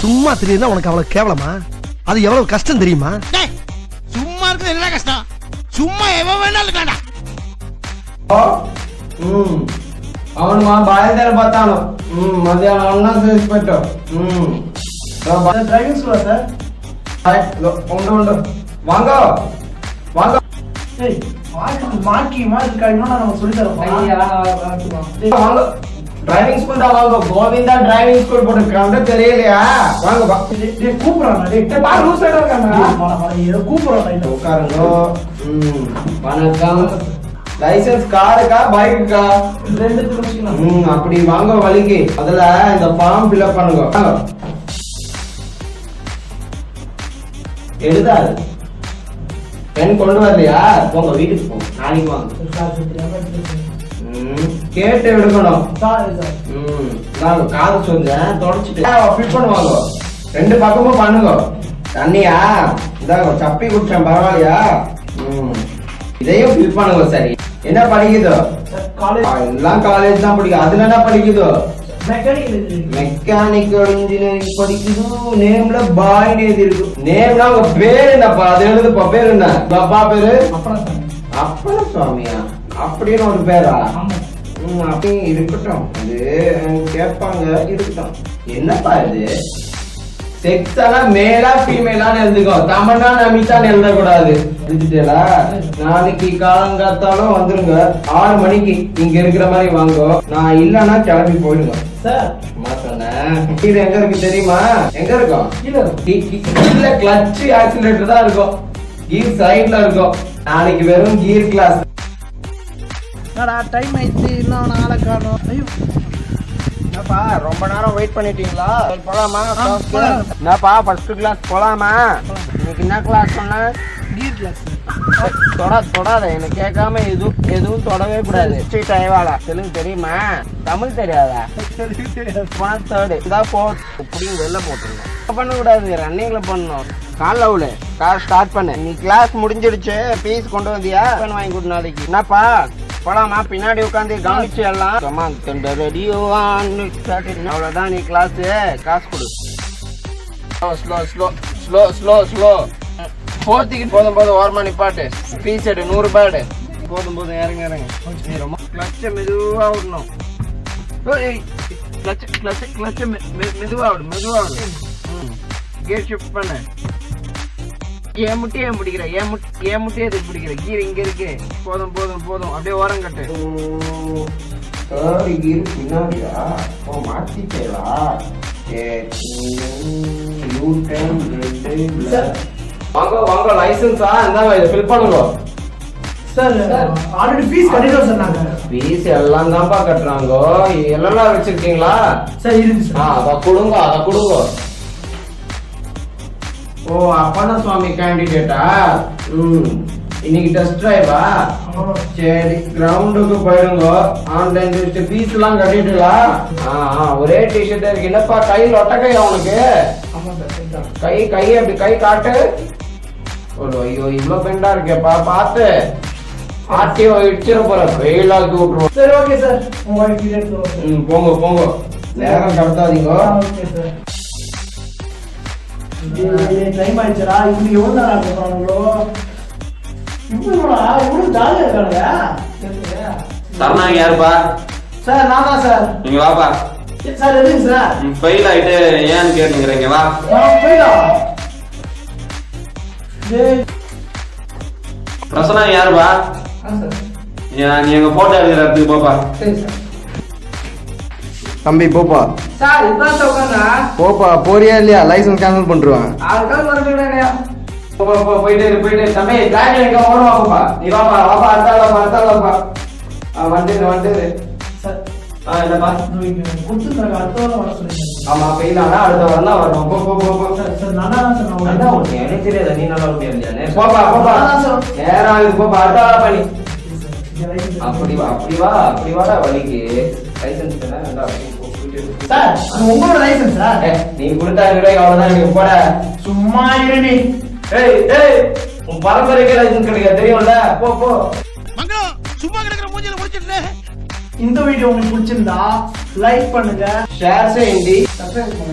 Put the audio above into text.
சும்மா தெரியுதா உனக்கு அவ்வளவு கேவலமா? அது எவ்வளவு கஷ்டம் தெரியுமா? சும்மா இருக்குது என்ன கஷ்டம்? சும்மா எவன் வேணாலும் இருக்காண்டா. అవును బయలుదేరిపోతాను మధ్యాహ్నం అన్నా చేసిపెట్టు డ్రైవింగ్ స్కూల్ సార్. ఉండు வாங்க வாங்க மாக்கி நம்ம சொல்லி தரோம். வாங்க டிரைவிங் ஸ்கூல் தான் வாங்க. கோவிந்தா டிரைவிங் ஸ்கூல் போட்டுருக்காங்க தெரியலையா? வாங்க கூப்பிடுறாங்க உட்காருங்க. வணக்கம். லைசன்ஸ் காருக்கா பைக்குக்கா? அப்படி வாங்க வழிக்கு. அதுல இந்த ஃபார்ம் ஃபில்அப் பண்ணுங்க. எழுதாது பெண் கொண்டு வரலையா? போங்க வீட்டுக்கு போங்க. நாளைக்கு வாங்க. கேட்டு எடுக்கணும். காது சொன்னேன் தொடச்சிட்டு ஃபிட் பண்ணுவாங்க. ரெண்டு பக்கமும் பண்ணுங்க. தண்ணியா இந்தாங்க சப்பி குடிச்சேன் பரவாயில்லையா? இதையும் ஃபில் பண்ணுங்க. சரி என்ன படிக்குதோ? எல்லாம் காலேஜ் தான் படிக்கும். அதுல என்ன படிக்குதோ? மெக்கானிக்கல் இன்ஜினியரிங் படிக்குது. நேம்ல பாய் எழுதி இருக்கு. நேம்ல உங்க பேரு என்னப்பா? அது எழுதுப்பா. பேரு என்ன? அப்பா பேரு அப்பன சுவாமியா? அப்படின்னு ஒரு பேரா? அப்படி இருக்கட்டும். அது கேட்பாங்க. இருக்கட்டும். என்னப்பா இது? செக்ஸ் எல்லாம் மேலா ஃபீமேலான்னு எழுதுக்கோ. தமிழா நமிதான் எழுதக்கூடாது. எழுதிட்டேடா. நாளைக்கு காலங்காத்தாலும் வந்துருங்க. 6 மணிக்கு இங்க இருக்கிற மாதிரி வாங்க. நான் இல்லன்னா கிளம்பி போயிடுங்க. சொன்னேன். இது எங்க இருக்கு தெரியுமா? எங்க இருக்கும்? கீழ கிளட்ச் ஆக்சிலேட்டர் தான் இருக்கும். கீர் சைட்ல இருக்கும். நாளைக்கு வெறும் கீர் கிளாஸ். டைம் ஆயிடுச்சு. இன்னும் ஆளை காணோம். ஐயோ என்னப்பா ரொம்ப நேரம் வெயிட் பண்ணிட்டீங்களா? போலாமா? என்னப்பா ஃபர்ஸ்ட் கிளாஸ் போலாமா? இன்னைக்கு என்ன கிளாஸ் சொன்ன? கீர் கிளாஸ். தொடாத. எனக்கு கேட்காம எதுவும் தொடவே கூடாது. தெலுங்கு தெரியுமா? தமிழ் தெரியாதா? வெளில போட்டுருங்க. பண்ண கூடாது. ரன்னிங்ல பண்ணணும். காலைல கார் ஸ்டார்ட் பண்ணு. நீ கிளாஸ் முடிஞ்சிடுச்சு. பீஸ் கொண்டு வந்தியா? வாங்கி கொடு நாளைக்கு. என்னப்பா போலாமா? பின்னாடி உட்காந்து கவனிச்சு எல்லாம் அவ்வளவுதான். நீ கிளாஸ் காசு கொடு. ஸ்லோ போர்த்திக்கு போதும் ஓரமா நிப்பாட்டு. பீஸ் எடு. 100 ரூபாய் எடு. போதும் இறங்க. ரொம்ப கிளச்ச மெதுவா விடணும். கிளச்ச மெதுவா விடு. கேர் ஷிஃப்ட் பண்ணு. ஏன் முட்டையே பிடிக்கிற? ஏன் முட்டையே எதுக்கு பிடிக்கிற? கீர் இங்க இருக்கு. போதும் அப்படியே ஓரம் கட்டு. கீர் பின்னாடியா? மாத்திட்டா? வாங்க லைசன்ஸா? இந்தாங்க இதை ஃபில் பண்ணுங்க. சார் ஆல்ரெடி ஃபீஸ் கட்டிட்டோம் சார். நாங்க ஃபீஸ் எல்லாம் தான்ப்பா கட்டுறாங்க. எல்லாம் வச்சிருக்கீங்களா? சார் இருக்கு சார். அத கொடுங்க. ஓ அப்பனா சுவாமி கேண்டிடேட்டா? இன்னைக்கு டெஸ்ட் டிரைவா? சரி கிரவுண்டுக்கு போயிடுங்க. ஆன்லைன் ஃபீஸ் எல்லாம் கட்டிட்டீங்களா? ஒரே டிஷர்ட் இருக்கு. என்னப்பா கையில் ஒட்டக்கை அவனுக்கு? கை அப்படி கை காட்டு. ஐயோ இவ்வளவு பெண்டா இருக்கேப்பா. பாத்து ஆர்டிஓ இடிச்சிட போற. வெயில் ஆக்கி விட்டுருவோம். சரி ஓகே சார். போங்க. நேரம் கடத்தாதீங்க. டைம் ஆயிடுச்சுடா. இப்படி எவ்வளவு நேரம் ஆகுறாங்களோ? இவ்வளவு ஜாலியா இருக்கானுங்க. சரணாங்க யாருப்பா? சார் நான் தான் சார். நீங்க வாப்பா. சார் எதுங்க சார்? ஃபெயில் ஆயிட்டு ஏன்னு கேட்டுங்கிறீங்க. வா. பிரசனா யாருப்பா? நீ எங்க போட்டோ எடுக்கிற இடத்துக்கு போப்பா. தம்பி போப்பா. சார் இதான் உட்காந்தா போப்பா. போறியா இல்லையா? லைசன்ஸ் கேன்சல் பண்ணிடுவேன். அதுக்காக வரதுடா. போயிட்டு தம்பி டிரைவர் எங்க ஓடுவா போப்பா. நீ வாப்பா அடுத்தால வாப்பா. வந்துரு சார். என்னப்பா கொடுத்துருக்காங்க. அடுத்த வாரம் வர சொல்லுங்க. ஆமா ஃபெயிலானா அடுத்த வாரம் தான் வரணும். போ. சார் நல்லா தான் சார். எனக்கு தெரியாது. நீ நல்லா முடியாது. போப்பா நேரம் ஆகுது. போப்பா அடுத்த வாரம் பண்ணி. அப்படி வாடா வழிக்கு. லைசன்ஸ் சார் உங்களோட லைசன்ஸ் சார். நீ கொடுத்தா அவ்வளவுதான். நீங்க போட சும்மா இரு. உன் பரம்பரைக்கு லைசன்ஸ் கிடைக்க தெரியும்ல. போ. மங்களம் சும்மா கிடக்குற மூஞ்சில முடிச்சிட்டு. இந்த வீடியோ உங்களுக்கு பிடிச்சிருந்தா லைக் பண்ணுங்க, ஷேர் செய்யுங்க, சப்ஸ்கிரைப் பண்ணுங்க.